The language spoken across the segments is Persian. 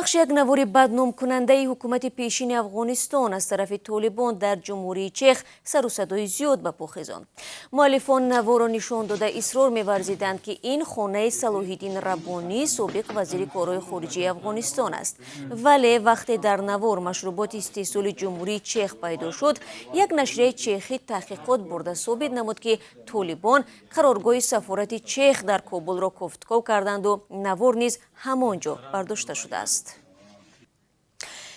بخش یک نوار بدنام کننده حکومت پیشین افغانستان از طرف طالبان در جمهوری چخ سر و صدای زیاد به پا خیزاند. مؤلفان نوار را نشان داده اصرار می‌ورزیدند که این خانه صلاح الدین ربانی سابق وزیر کارهای خارجه افغانستان است. ولی وقتی در نوار مشروبات استحصال جمهوری چخ پیدا شد، یک نشریه چخی تحقیقات برده ثابت نمود که طالبان قرارگاه سفارت چخ در کابل را کوفتکو کردند و نوار نیز همانجا برداشته شده است.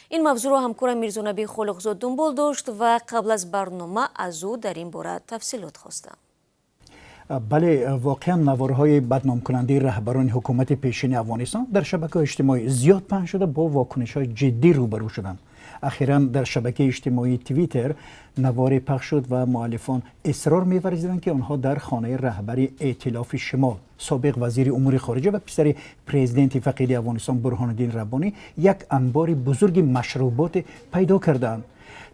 این موضوع را همکارم میرزا نبی خالقزاد دنبال داشت و قبل از برنامه از او در این باره تفصیلات خواستم. بله، واقعا نوارهای بدنام کننده رهبران حکومت پیشین افغانستان در شبکه اجتماعی زیاد پخش شده با واکنش‌های جدی روبرو شدند. اخیراً در شبکه اجتماعی توییتر نواری پخش شد و مؤلفان اصرار می‌ورزیدند که آنها در خانه رهبری ائتلاف شمال سابق وزیر امور خارجه و پسر پرزیدنت فقید افغانستان برهان الدین ربانی یک انبار بزرگ مشروبات پیدا کردند.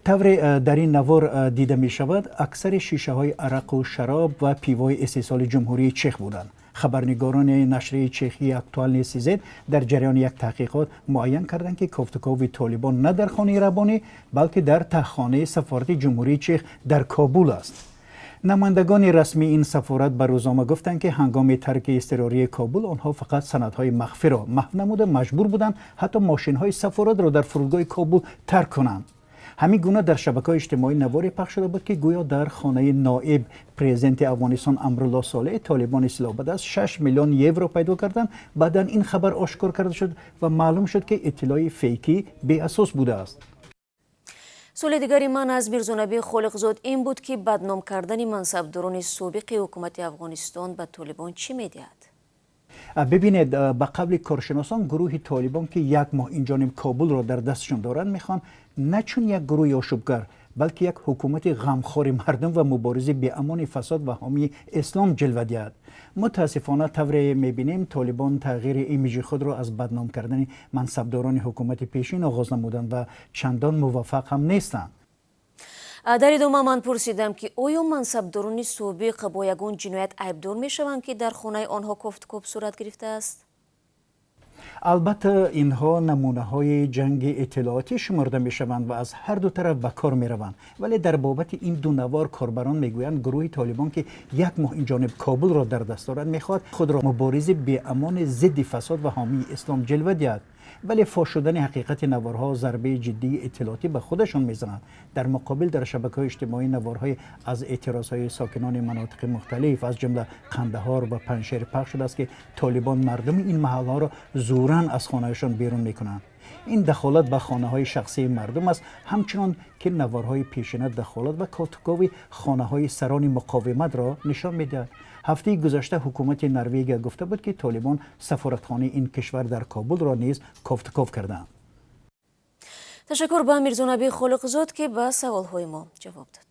طور در این نوار دیده می شود اکثر شیشه های عرق و شراب و پیوای استحصال جمهوری چخ بودند. خبرنگاران نشریه چخی اکتوال نیسیزد در جریان یک تحقیقات معین کردند که کوفتکو طالبان نه در خانه ربانی بلکه در تهخانه سفارت جمهوری چخ در کابل است. نمایندگان رسمی این سفارت به روزنامه گفتند که هنگام ترک اضطراری کابل آنها فقط سندهای مخفی را محو نموده مجبور بودند حتی ماشین‌های سفارت را در فرودگاه کابل ترک کنند. همین گونه در شبکه‌های اجتماعی نواری پخش شده بود که گویا در خانه نایب پرزیدنت افغانستان امرالله صالح طالبان اصلاح بعد از 6 میلیون یورو پیدا کردند. بعداً این خبر آشکار کرده شد و معلوم شد که اطلاع فیکی بی اساس بوده است. سوال دیگری من از میرزا نبی خالقزاد این بود که بدنام کردن منصبداران سابق حکومت افغانستان به طالبان چی می‌دهد؟ ببینید، به قبل کارشناسان گروه طالبان که یک ماه این جانب کابل را در دستشان دارند میخوان نه چون یک گروه آشوبگر بلکه یک حکومت غمخوار مردم و مبارز به امان فساد و حامی اسلام جلوه دهد. متاسفانه طور میبینیم طالبان تغییر ایمیج خود را از بدنام کردن منصبداران حکومت پیشین آغاز نمودند و چندان موفق هم نیستند. در ادامه من پرسیدم که آیا منصبداران سابق با یگان جنایت عیبدار می شوند که در خانه آنها کوفتکو صورت گرفته است؟ البته اینها نمونه های جنگ اطلاعاتی شمرده می شوند و از هر دو طرف به کار می روند، ولی در بابت این دو نوار کاربران می گویند گروه طالبان که یک ماه این جانب کابل را در دست دارد می خواهد خود را مبارز به امان ضد فساد و حامی اسلام جلوه دهد. ولی فاش شدن حقیقت نوارها ضربه جدی اطلاعاتی به خودشان میزنند. در مقابل در شبکه‌های اجتماعی نوارهای از اعتراضهای ساکنان مناطق مختلف از جمله قندهار و پنجشیر پخش شده است که طالبان مردم این محل‌ها را زوراً از خانه‌شان بیرون می‌کنند. این دخالت به خانه‌های شخصی مردم است، همچنان که نوارهای پیشینه دخالت و کوفتکوی خانه‌های سران مقاومت را نشان می‌دهد. هفته گذشته حکومت نروژ گفته بود که طالبان سفارتخانه این کشور در کابل را نیز کوفتکو کردند. تشکر به میرزا نبی خالقزاد که به سوال‌های ما جواب داد.